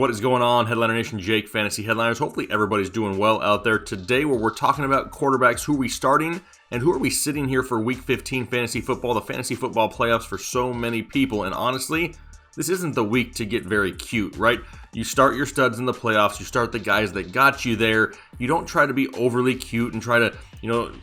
What is going on, Headliner Nation? Jake, Fantasy Headliners. Hopefully everybody's doing well out there today, where we're talking about quarterbacks, who are we starting, and who are we sitting here for Week 15 fantasy football, the fantasy football playoffs for so many people. And honestly, this isn't the week to get very cute, right? You start your studs in the playoffs, you start the guys that got you there. You don't try to be overly cute and try to,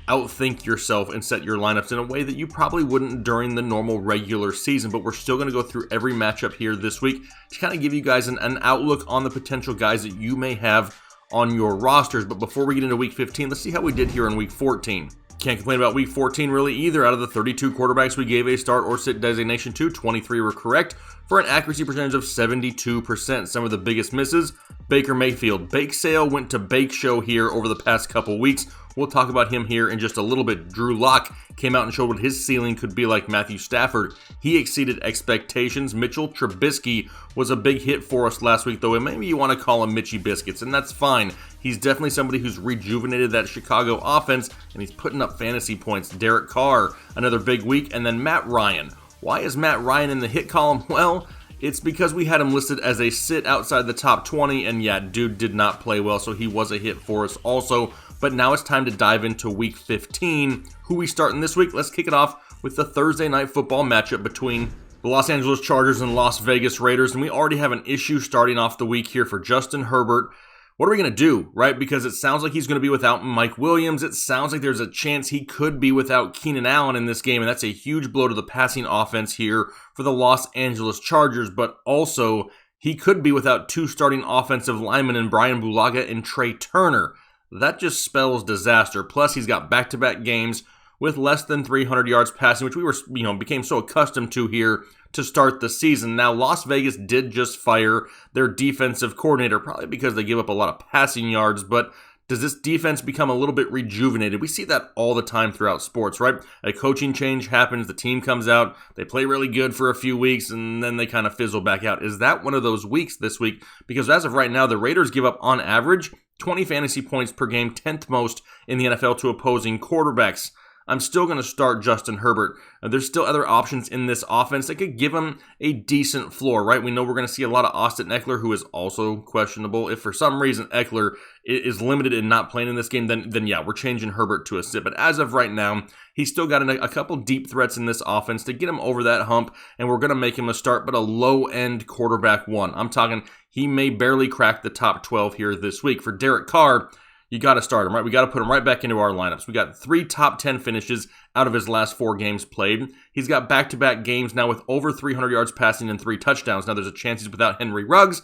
outthink yourself and set your lineups in a way that you probably wouldn't during the normal regular season. But we're still going to go through every matchup here this week to kind of give you guys an outlook on the potential guys that you may have on your rosters. But before we get into Week 15, let's see how we did here in Week 14. Can't complain about Week 14 really either. Out of the 32 quarterbacks we gave a start or sit designation to, 23 were correct for an accuracy percentage of 72%. Some of the biggest misses: Baker Mayfield. Bake Sale went to Bake Show here over the past couple weeks. We'll talk about him here in just a little bit. Drew Lock came out and showed what his ceiling could be like Matthew Stafford. He exceeded expectations. Mitchell Trubisky was a big hit for us last week, though, and maybe you want to call him Mitchy Biscuits, and that's fine. He's definitely somebody who's rejuvenated that Chicago offense, and he's putting up fantasy points. Derek Carr, another big week, and then Matt Ryan. Why is Matt Ryan in the hit column? Well, it's because we had him listed as a sit outside the top 20, and yeah, dude did not play well, so he was a hit for us also. But now it's time to dive into Week 15. Who we starting this week? Let's kick it off with the Thursday Night Football matchup between the Los Angeles Chargers and Las Vegas Raiders, and we already have an issue starting off the week here for Justin Herbert. What are we going to do, right? Because it sounds like he's going to be without Mike Williams. It sounds like there's a chance he could be without Keenan Allen in this game, and that's a huge blow to the passing offense here for the Los Angeles Chargers. But also, he could be without two starting offensive linemen in Brian Bulaga and Trey Turner. That just spells disaster. Plus, he's got back-to-back games with less than 300 yards passing, which we were, became so accustomed to here to start the season. Now, Las Vegas did just fire their defensive coordinator, probably because they give up a lot of passing yards, but does this defense become a little bit rejuvenated? We see that all the time throughout sports, right? A coaching change happens, the team comes out, they play really good for a few weeks, and then they kind of fizzle back out. Is that one of those weeks this week? Because as of right now, the Raiders give up, on average, 20 fantasy points per game, 10th most in the NFL to opposing quarterbacks. I'm still going to start Justin Herbert. There's still other options in this offense that could give him a decent floor, right? We know we're going to see a lot of Austin Eckler, who is also questionable. If for some reason Eckler is limited in not playing in this game, then yeah, we're changing Herbert to a sit. But as of right now, he's still got a couple deep threats in this offense to get him over that hump, and we're going to make him a start, but a low-end quarterback one. I'm talking he may barely crack the top 12 here this week. For Derek Carr, you got to start him, right? We got to put him right back into our lineups. We got 3 top 10 finishes out of his last 4 games played. He's got back-to-back games now with over 300 yards passing and 3 touchdowns. Now, there's a chance he's without Henry Ruggs.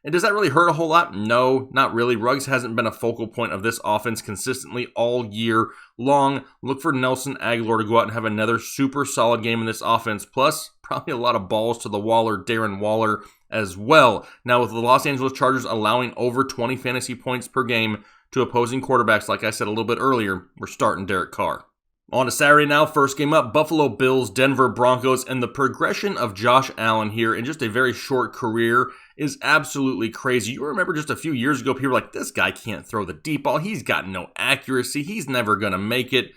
And does that really hurt a whole lot? No, not really. Ruggs hasn't been a focal point of this offense consistently all year long. Look for Nelson Agholor to go out and have another super solid game in this offense. Plus, probably a lot of balls to the Waller, Darren Waller as well. Now, with the Los Angeles Chargers allowing over 20 fantasy points per game to opposing quarterbacks, like I said a little bit earlier, we're starting Derek Carr. On to Saturday now, first game up, Buffalo Bills, Denver Broncos, and the progression of Josh Allen here in just a very short career is absolutely crazy. You remember just a few years ago, people were like, this guy can't throw the deep ball, he's got no accuracy, he's never going to make it.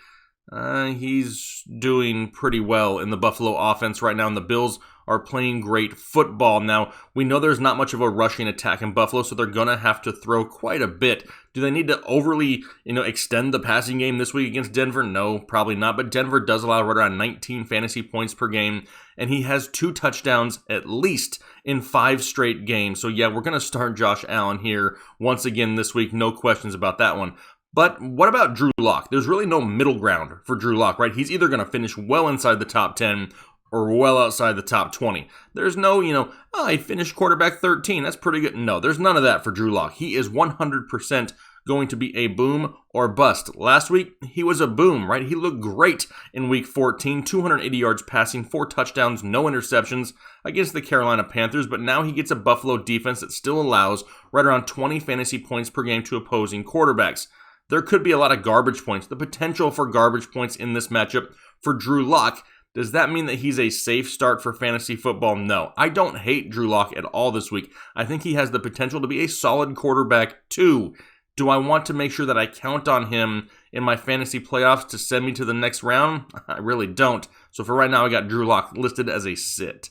He's doing pretty well in the Buffalo offense right now, and the Bills are playing great football. Now, we know there's not much of a rushing attack in Buffalo, so they're going to have to throw quite a bit. Do they need to overly, extend the passing game this week against Denver? No, probably not, but Denver does allow right around 19 fantasy points per game, and he has 2 touchdowns at least in 5 straight games. So yeah, we're going to start Josh Allen here once again this week, no questions about that one. But what about Drew Lock? There's really no middle ground for Drew Lock, right? He's either going to finish well inside the top 10 or well outside the top 20. There's no, I finished quarterback 13. That's pretty good. No, there's none of that for Drew Lock. He is 100% going to be a boom or bust. Last week, he was a boom, right? He looked great in Week 14, 280 yards passing, 4 touchdowns, no interceptions against the Carolina Panthers, but now he gets a Buffalo defense that still allows right around 20 fantasy points per game to opposing quarterbacks. There could be a lot of garbage points, the potential for garbage points in this matchup for Drew Lock. Does that mean that he's a safe start for fantasy football? No. I don't hate Drew Lock at all this week. I think he has the potential to be a solid quarterback too. Do I want to make sure that I count on him in my fantasy playoffs to send me to the next round? I really don't. So for right now, I got Drew Lock listed as a sit.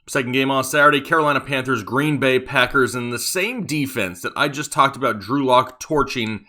Second game on Saturday, Carolina Panthers, Green Bay Packers, and the same defense that I just talked about Drew Lock torching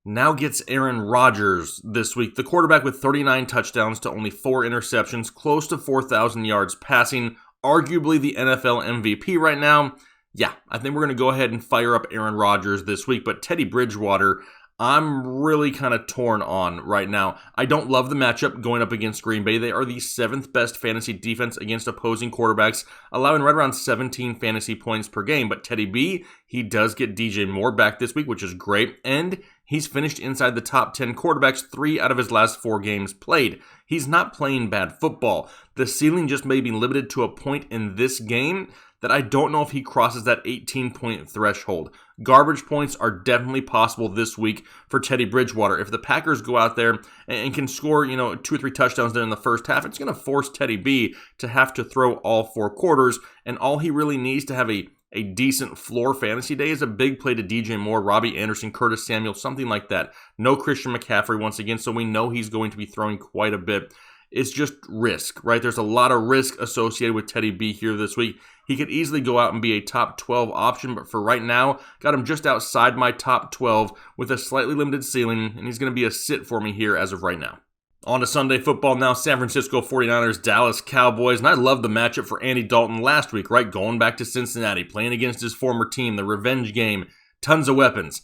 now gets Aaron Rodgers this week. The quarterback with 39 touchdowns to only 4 interceptions, close to 4,000 yards passing, arguably the NFL MVP right now. Yeah, I think we're going to go ahead and fire up Aaron Rodgers this week, but Teddy Bridgewater, I'm really kind of torn on right now. I don't love the matchup going up against Green Bay. They are the 7th best fantasy defense against opposing quarterbacks, allowing right around 17 fantasy points per game. But Teddy B, he does get DJ Moore back this week, which is great. And he's finished inside the top 10 quarterbacks 3 out of his last 4 games played. He's not playing bad football. The ceiling just may be limited to a point in this game that I don't know if he crosses that 18-point threshold. Garbage points are definitely possible this week for Teddy Bridgewater. If the Packers go out there and can score, 2 or 3 touchdowns there in the first half, it's going to force Teddy B to have to throw all 4 quarters, and all he really needs to have a decent floor fantasy day is a big play to DJ Moore, Robbie Anderson, Curtis Samuel, something like that. No Christian McCaffrey once again, so we know he's going to be throwing quite a bit. It's just risk, right? There's a lot of risk associated with Teddy B here this week. He could easily go out and be a top 12 option, but for right now, got him just outside my top 12 with a slightly limited ceiling, and he's going to be a sit for me here as of right now. On to Sunday football now, San Francisco 49ers, Dallas Cowboys, and I love the matchup for Andy Dalton last week, right? Going back to Cincinnati, playing against his former team, the revenge game, tons of weapons.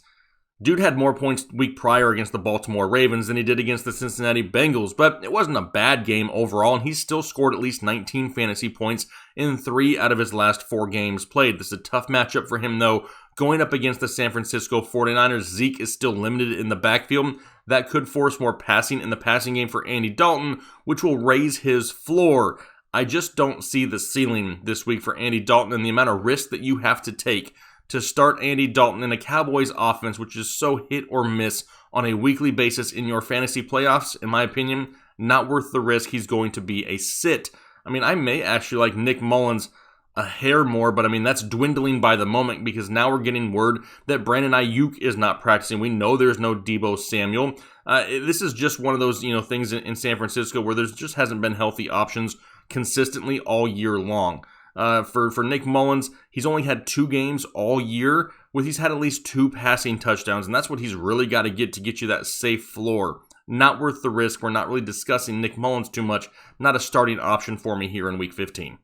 Dude had more points week prior against the Baltimore Ravens than he did against the Cincinnati Bengals, but it wasn't a bad game overall, and he still scored at least 19 fantasy points in 3 out of his last 4 games played. This is a tough matchup for him, though. Going up against the San Francisco 49ers, Zeke is still limited in the backfield. That could force more passing in the passing game for Andy Dalton, which will raise his floor. I just don't see the ceiling this week for Andy Dalton and the amount of risk that you have to take to start Andy Dalton in a Cowboys offense, which is so hit or miss on a weekly basis in your fantasy playoffs. In my opinion, not worth the risk. He's going to be a sit. I mean, I may actually like Nick Mullins a hair more, but I mean, that's dwindling by the moment because now we're getting word that Brandon Ayuk is not practicing. We know there's no Deebo Samuel. This is just one of those, things in San Francisco where there's just hasn't been healthy options consistently all year long. For Nick Mullins, he's only had 2 games all year where he's had at least 2 passing touchdowns, and that's what he's really got to get you that safe floor. Not worth the risk. We're not really discussing Nick Mullins too much. Not a starting option for me here in Week 15.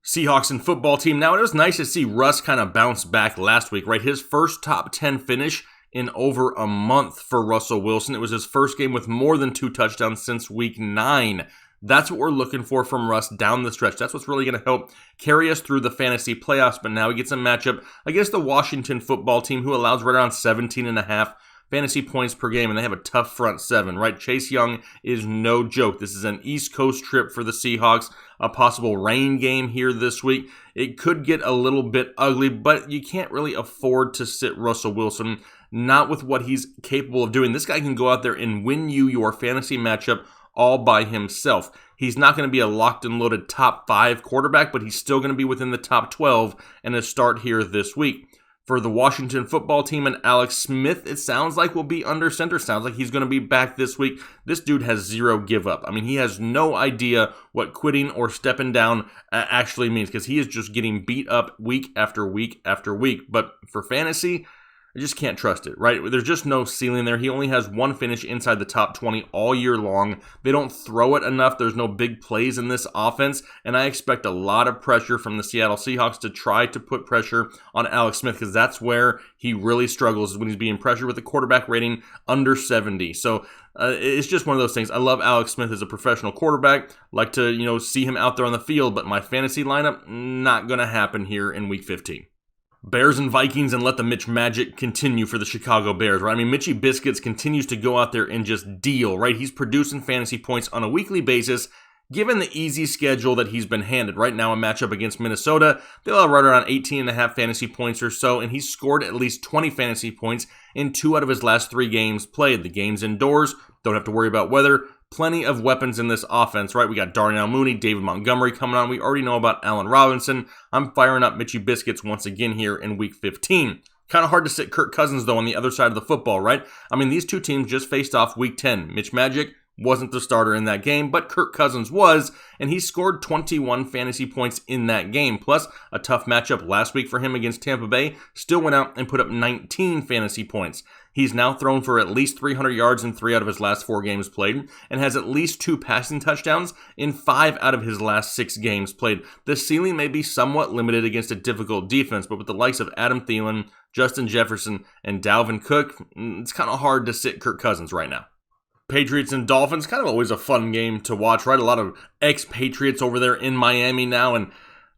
Seahawks and football team. Now, it was nice to see Russ kind of bounce back last week, right? His first top 10 finish in over a month for Russell Wilson. It was his first game with more than 2 touchdowns since Week 9. That's what we're looking for from Russ down the stretch. That's what's really going to help carry us through the fantasy playoffs. But now he gets a matchup against the Washington football team, who allows right around 17.5 fantasy points per game, and they have a tough front 7, right? Chase Young is no joke. This is an East Coast trip for the Seahawks, a possible rain game here this week. It could get a little bit ugly, but you can't really afford to sit Russell Wilson, not with what he's capable of doing. This guy can go out there and win you your fantasy matchup all by himself. He's not going to be a locked and loaded top 5 quarterback, but he's still going to be within the top 12 and a start here this week. For the Washington football team and Alex Smith, it sounds like will be under center. Sounds like he's going to be back this week. This dude has 0 give up. I mean, he has no idea what quitting or stepping down actually means because he is just getting beat up week after week after week. But for fantasy, I just can't trust it, right? There's just no ceiling there. He only has 1 finish inside the top 20 all year long. They don't throw it enough. There's no big plays in this offense, and I expect a lot of pressure from the Seattle Seahawks to try to put pressure on Alex Smith because that's where he really struggles is when he's being pressured with a quarterback rating under 70. So it's just one of those things. I love Alex Smith as a professional quarterback. Like to, see him out there on the field, but my fantasy lineup, not going to happen here in Week 15. Bears and Vikings, and let the Mitch magic continue for the Chicago Bears, right? I mean, Mitchy Biscuits continues to go out there and just deal, right? He's producing fantasy points on a weekly basis, given the easy schedule that he's been handed. Right now, a matchup against Minnesota, they'll have right around 18.5 fantasy points or so, and he's scored at least 20 fantasy points in 2 out of his last 3 games played. The game's indoors, don't have to worry about weather. Plenty of weapons in this offense, right? We got Darnell Mooney, David Montgomery coming on. We already know about Allen Robinson. I'm firing up Mitchy Biscuits once again here in Week 15. Kind of hard to sit Kirk Cousins, though, on the other side of the football, right? I mean, these 2 teams just faced off Week 10. Mitch Magic, wasn't the starter in that game, but Kirk Cousins was, and he scored 21 fantasy points in that game. Plus, a tough matchup last week for him against Tampa Bay, still went out and put up 19 fantasy points. He's now thrown for at least 300 yards in 3 out of his last 4 games played, and has at least 2 passing touchdowns in 5 out of his last 6 games played. The ceiling may be somewhat limited against a difficult defense, but with the likes of Adam Thielen, Justin Jefferson, and Dalvin Cook, it's kind of hard to sit Kirk Cousins right now. Patriots and Dolphins, kind of always a fun game to watch, right? A lot of ex-Patriots over there in Miami now, and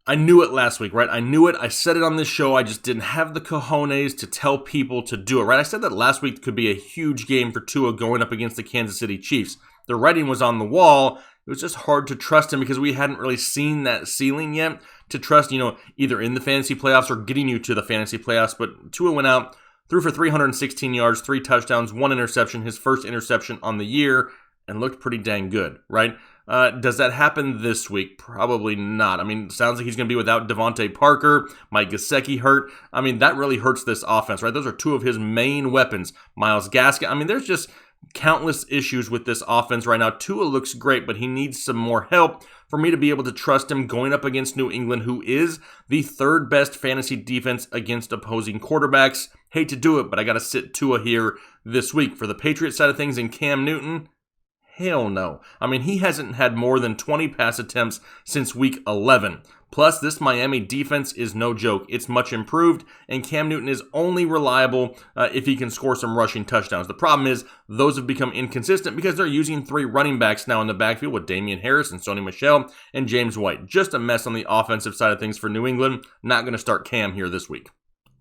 I knew it last week, right? I knew it. I said it on this show. I just didn't have the cojones to tell people to do it, right? I said that last week could be a huge game for Tua going up against the Kansas City Chiefs. The writing was on the wall. It was just hard to trust him because we hadn't really seen that ceiling yet to trust, either in the fantasy playoffs or getting you to the fantasy playoffs. But Tua went out, threw for 316 yards, 3 touchdowns, 1 interception, his first interception on the year, and looked pretty dang good, right? Does that happen this week? Probably not. I mean, it sounds like he's going to be without Devontae Parker, Mike Gesicki hurt. I mean, that really hurts this offense, right? Those are 2 of his main weapons. Myles Gaskin. I mean, there's just countless issues with this offense right now. Tua looks great, but he needs some more help for me to be able to trust him going up against New England, who is the 3rd best fantasy defense against opposing quarterbacks. Hate to do it, but I got to sit Tua here this week. For the Patriots side of things and Cam Newton, hell no. I mean, he hasn't had more than 20 pass attempts since week 11. Plus, this Miami defense is no joke. It's much improved, and Cam Newton is only reliable if he can score some rushing touchdowns. The problem is, those have become inconsistent because they're using 3 running backs now in the backfield with Damian Harris and Sony Michel and James White. Just a mess on the offensive side of things for New England. Not going to start Cam here this week.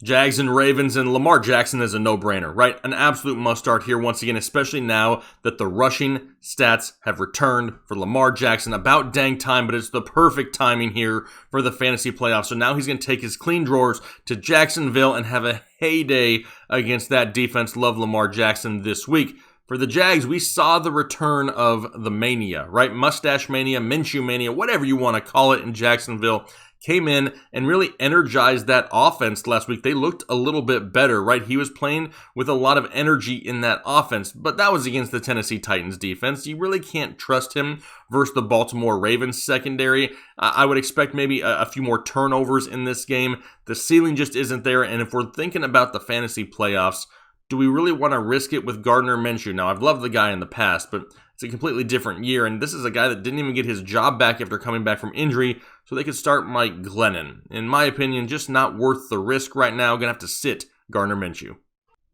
Jags and Ravens, and Lamar Jackson is a no-brainer, right? An absolute must-start here once again, especially now that the rushing stats have returned for Lamar Jackson. About dang time, but it's the perfect timing here for the fantasy playoffs. So now he's going to take his clean drawers to Jacksonville and have a heyday against that defense. Love Lamar Jackson this week. For the Jags, we saw the return of the mania, right? Mustache mania, Minshew mania, whatever you want to call it in Jacksonville. Came in and really energized that offense last week. They looked a little bit better, right? He was playing with a lot of energy in that offense, but that was against the Tennessee Titans defense. You really can't trust him versus the Baltimore Ravens secondary. I would expect maybe a few more turnovers in this game. The ceiling just isn't there, and if we're thinking about the fantasy playoffs, do we really want to risk it with Gardner Minshew? Now, I've loved the guy in the past, but it's a completely different year, and this is a guy that didn't even get his job back after coming back from injury, so they could start Mike Glennon. In my opinion, just not worth the risk right now. Gonna have to sit Gardner Minshew.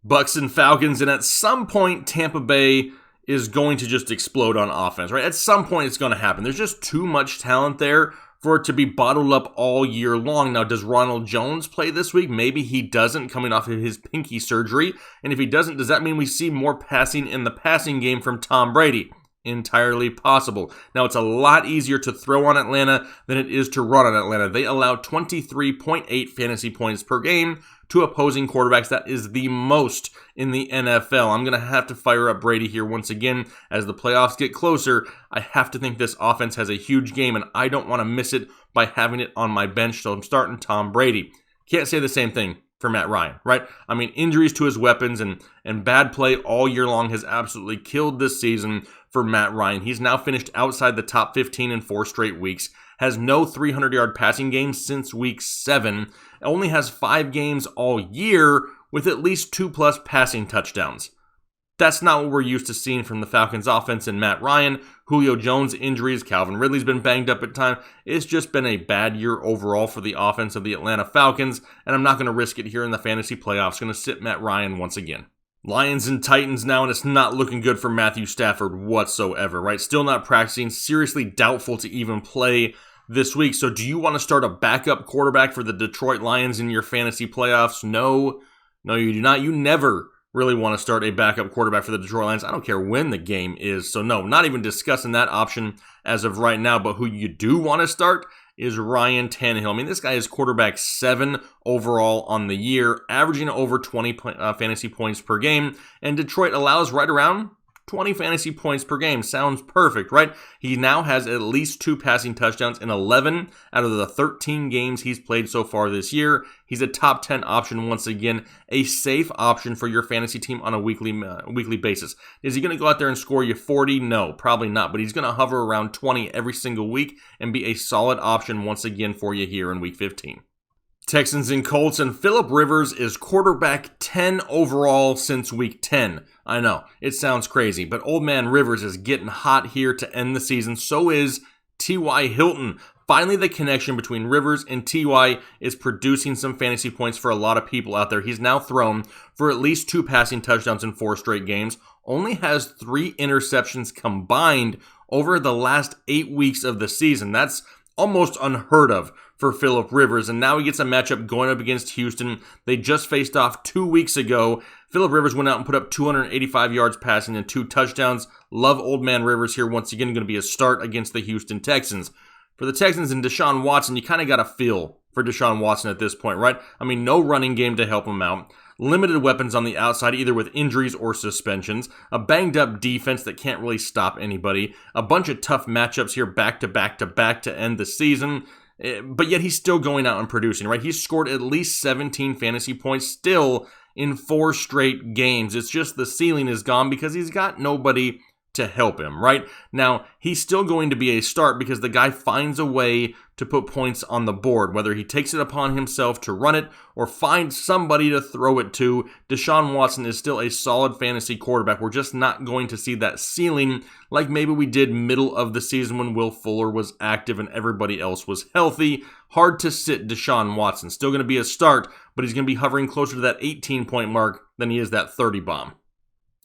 Bucks and Falcons, and at some point, Tampa Bay is going to just explode on offense, right? At some point, it's going to happen. There's just too much talent there for it to be bottled up all year long. Now, does Ronald Jones play this week? Maybe he doesn't, coming off of his pinky surgery. And if he doesn't, does that mean we see more passing in the passing game from Tom Brady? Entirely possible. Now, it's a lot easier to throw on Atlanta than it is to run on Atlanta. They allow 23.8 fantasy points per game to opposing quarterbacks. That is the most in the NFL. I'm going to have to fire up Brady here once again. As the playoffs get closer, I have to think this offense has a huge game, and I don't want to miss it by having it on my bench, so I'm starting Tom Brady. Can't say the same thing for Matt Ryan, right? I mean, injuries to his weapons and bad play all year long has absolutely killed this season for Matt Ryan. He's now finished outside the top 15 in 4 straight weeks, has no 300-yard passing games since week 7, only has 5 games all year with at least 2+ passing touchdowns. That's not what we're used to seeing from the Falcons offense and Matt Ryan. Julio Jones injuries, Calvin Ridley's been banged up at times. It's just been a bad year overall for the offense of the Atlanta Falcons, and I'm not going to risk it here in the fantasy playoffs. Going to sit Matt Ryan once again. Lions and Titans now, and it's not looking good for Matthew Stafford whatsoever, right? Still not practicing, seriously doubtful to even play this week. So do you want to start a backup quarterback for the Detroit Lions in your fantasy playoffs? No, you do not. You never really want to start a backup quarterback for the Detroit Lions. I don't care when the game is. So no, not even discussing that option as of right now. But who you do want to start is Ryan Tannehill. I mean, this guy is quarterback 7 overall on the year, averaging over 20 fantasy points per game. And Detroit allows right around 20 fantasy points per game. Sounds perfect, right? He now has at least 2 passing touchdowns in 11 out of the 13 games he's played so far this year. He's a top 10 option once again, a safe option for your fantasy team on a weekly basis. Is he going to go out there and score you 40? No, probably not, but he's going to hover around 20 every single week and be a solid option once again for you here in week 15. Texans and Colts, and Phillip Rivers is quarterback 10 overall since week 10. I know, it sounds crazy, but old man Rivers is getting hot here to end the season. So is T.Y. Hilton. Finally, the connection between Rivers and T.Y. is producing some fantasy points for a lot of people out there. He's now thrown for at least 2 passing touchdowns in 4 straight games. Only has 3 interceptions combined over the last 8 weeks of the season. That's almost unheard of for Phillip Rivers, and now he gets a matchup going up against Houston. They just faced off 2 weeks ago. Phillip Rivers went out and put up 285 yards passing and 2 touchdowns. Love old man Rivers here once again, going to be a start against the Houston Texans. For the Texans and Deshaun Watson, you kind of got a feel for Deshaun Watson at this point, right? I mean, no running game to help him out. Limited weapons on the outside, either with injuries or suspensions. A banged up defense that can't really stop anybody. A bunch of tough matchups here back to back to end the season. But yet he's still going out and producing, right? He's scored at least 17 fantasy points still in 4 straight games. It's just the ceiling is gone because he's got nobody to help him, right? Now, he's still going to be a start because the guy finds a way to put points on the board, whether he takes it upon himself to run it or find somebody to throw it to. Deshaun Watson is still a solid fantasy quarterback. We're just not going to see that ceiling like maybe we did middle of the season when Will Fuller was active and everybody else was healthy. Hard to sit Deshaun Watson. Still going to be a start, but he's going to be hovering closer to that 18-point mark than he is that 30 bomb.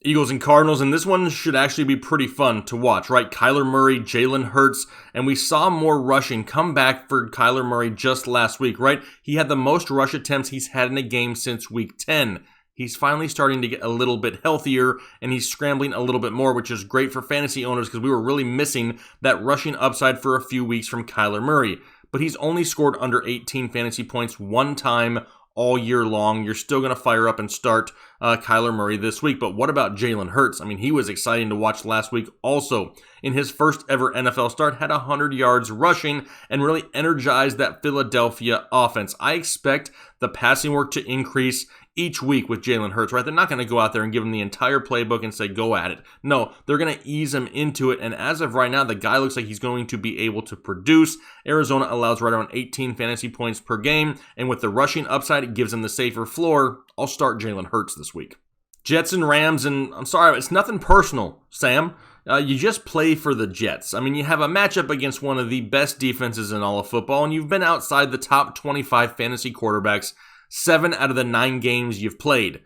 Eagles and Cardinals, and this one should actually be pretty fun to watch, right? Kyler Murray, Jalen Hurts, and we saw more rushing come back for Kyler Murray just last week, right? He had the most rush attempts he's had in a game since week 10. He's finally starting to get a little bit healthier, and he's scrambling a little bit more, which is great for fantasy owners because we were really missing that rushing upside for a few weeks from Kyler Murray. But he's only scored under 18 fantasy points one time all year long. You're still going to fire up and start Kyler Murray this week. But what about Jalen Hurts? I mean, he was exciting to watch last week also. In his first ever NFL start, had 100 yards rushing and really energized that Philadelphia offense. I expect the passing work to increase each week with Jalen Hurts, right? They're not going to go out there and give him the entire playbook and say, go at it. No, they're going to ease him into it. And as of right now, the guy looks like he's going to be able to produce. Arizona allows right around 18 fantasy points per game. And with the rushing upside, it gives him the safer floor. I'll start Jalen Hurts this week. Jets and Rams, and I'm sorry, it's nothing personal, Sam. You just play for the Jets. I mean, you have a matchup against one of the best defenses in all of football, and you've been outside the top 25 fantasy quarterbacks 7 out of the 9 games you've played.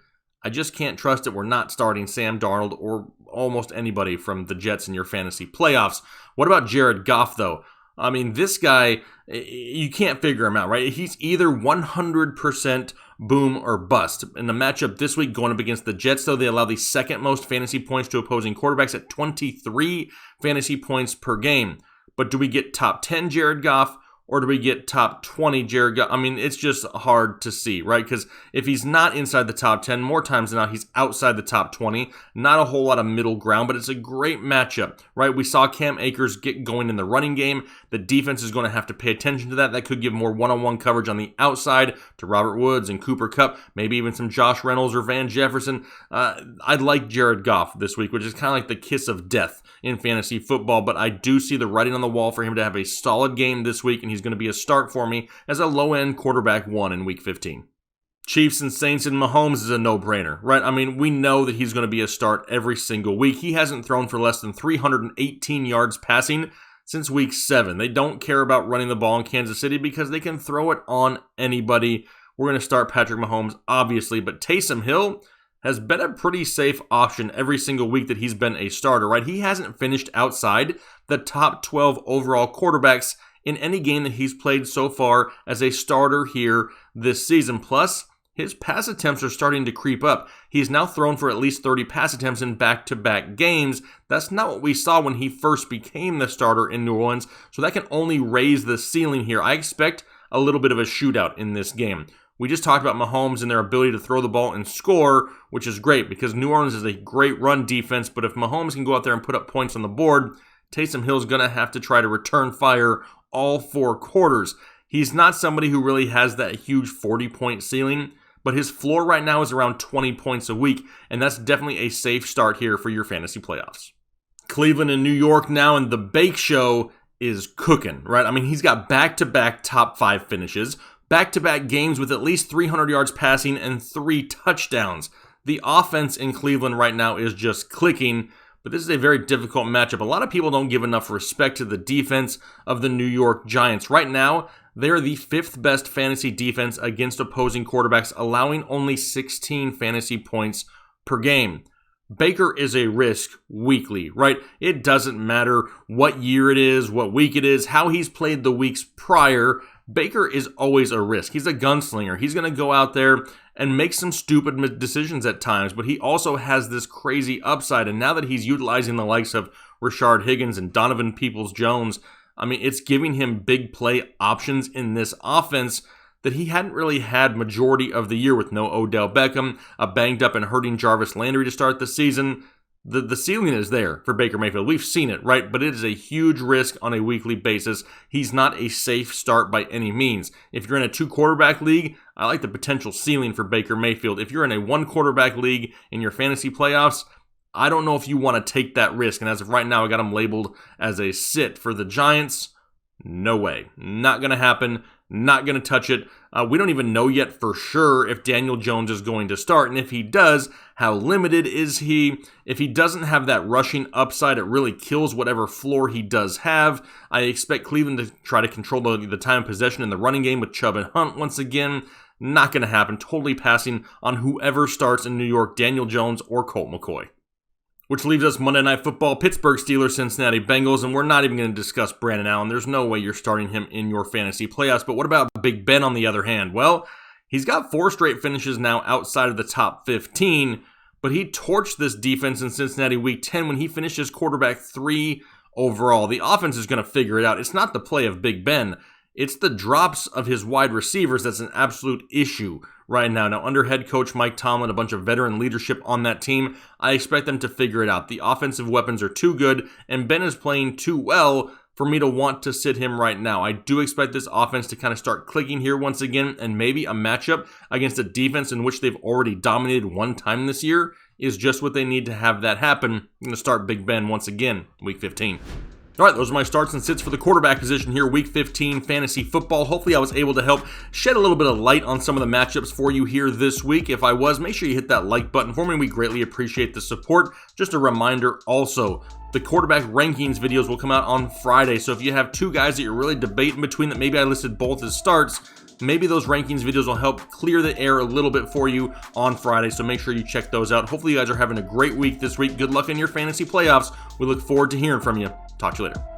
I just can't trust that we're not starting Sam Darnold or almost anybody from the Jets in your fantasy playoffs. What about Jared Goff, though? I mean, this guy, you can't figure him out, right? He's either 100% boom or bust. In the matchup this week going up against the Jets, though, they allow the second most fantasy points to opposing quarterbacks at 23 fantasy points per game. But do we get top 10 Jared Goff? Or do we get top 20 Jared Goff? I mean, it's just hard to see, right? Because if he's not inside the top 10, more times than not, he's outside the top 20. Not a whole lot of middle ground, but it's a great matchup, right? We saw Cam Akers get going in the running game. The defense is going to have to pay attention to that. That could give more one-on-one coverage on the outside to Robert Woods and Cooper Kupp, maybe even some Josh Reynolds or Van Jefferson. I'd like Jared Goff this week, which is kind of like the kiss of death in fantasy football, but I do see the writing on the wall for him to have a solid game this week, and he's going to be a start for me as a low-end quarterback 1 in Week 15. Chiefs and Saints and Mahomes is a no-brainer, right? I mean, we know that he's going to be a start every single week. He hasn't thrown for less than 318 yards passing since Week 7. They don't care about running the ball in Kansas City because they can throw it on anybody. We're going to start Patrick Mahomes, obviously, but Taysom Hill has been a pretty safe option every single week that he's been a starter, right? He hasn't finished outside the top 12 overall quarterbacks in any game that he's played so far as a starter here this season. Plus, his pass attempts are starting to creep up. He's now thrown for at least 30 pass attempts in back-to-back games. That's not what we saw when he first became the starter in New Orleans, so that can only raise the ceiling here. I expect a little bit of a shootout in this game. We just talked about Mahomes and their ability to throw the ball and score, which is great because New Orleans is a great run defense, but if Mahomes can go out there and put up points on the board, Taysom Hill's going to have to try to return fire all 4 quarters. He's not somebody who really has that huge 40-point ceiling, but his floor right now is around 20 points a week, and that's definitely a safe start here for your fantasy playoffs. Cleveland and New York now, and the Bake Show is cooking, right? I mean, he's got back-to-back top 5 finishes, back-to-back games with at least 300 yards passing and 3 touchdowns. The offense in Cleveland right now is just clicking, but this is a very difficult matchup. A lot of people don't give enough respect to the defense of the New York Giants. Right now, they're the 5th best fantasy defense against opposing quarterbacks, allowing only 16 fantasy points per game. Baker is a risk weekly, right? It doesn't matter what year it is, what week it is, how he's played the weeks prior. Baker is always a risk. He's a gunslinger. He's going to go out there and make some stupid decisions at times, but he also has this crazy upside. And now that he's utilizing the likes of Rashard Higgins and Donovan Peoples-Jones, I mean, it's giving him big play options in this offense that he hadn't really had majority of the year with no Odell Beckham, a banged up and hurting Jarvis Landry to start the season. The ceiling is there for Baker Mayfield. We've seen it, right? But it is a huge risk on a weekly basis. He's not a safe start by any means. If you're in a 2-quarterback league, I like the potential ceiling for Baker Mayfield. If you're in a 1-quarterback league in your fantasy playoffs, I don't know if you want to take that risk. And as of right now, I got him labeled as a sit. For the Giants, no way. Not going to happen. Not going to touch it. We don't even know yet for sure if Daniel Jones is going to start. And if he does, how limited is he? If he doesn't have that rushing upside, it really kills whatever floor he does have. I expect Cleveland to try to control the time of possession in the running game with Chubb and Hunt once again. Not going to happen. Totally passing on whoever starts in New York, Daniel Jones or Colt McCoy. Which leaves us Monday Night Football, Pittsburgh Steelers, Cincinnati Bengals, and we're not even going to discuss Brandon Allen. There's no way you're starting him in your fantasy playoffs. But what about Big Ben on the other hand? Well, he's got 4 straight finishes now outside of the top 15, but he torched this defense in Cincinnati Week 10 when he finished as quarterback 3 overall. The offense is going to figure it out. It's not the play of Big Ben. It's the drops of his wide receivers that's an absolute issue right now. Now, under head coach Mike Tomlin, a bunch of veteran leadership on that team, I expect them to figure it out. The offensive weapons are too good, and Ben is playing too well for me to want to sit him right now. I do expect this offense to kind of start clicking here once again, and maybe a matchup against a defense in which they've already dominated one time this year is just what they need to have that happen. I'm going to start Big Ben once again, Week 15. All right, those are my starts and sits for the quarterback position here, Week 15 fantasy football. Hopefully I was able to help shed a little bit of light on some of the matchups for you here this week. If I was, make sure you hit that like button for me. We greatly appreciate the support. Just a reminder also, the quarterback rankings videos will come out on Friday. So if you have 2 guys that you're really debating between that maybe I listed both as starts, maybe those rankings videos will help clear the air a little bit for you on Friday. So make sure you check those out. Hopefully you guys are having a great week this week. Good luck in your fantasy playoffs. We look forward to hearing from you. Talk to you later.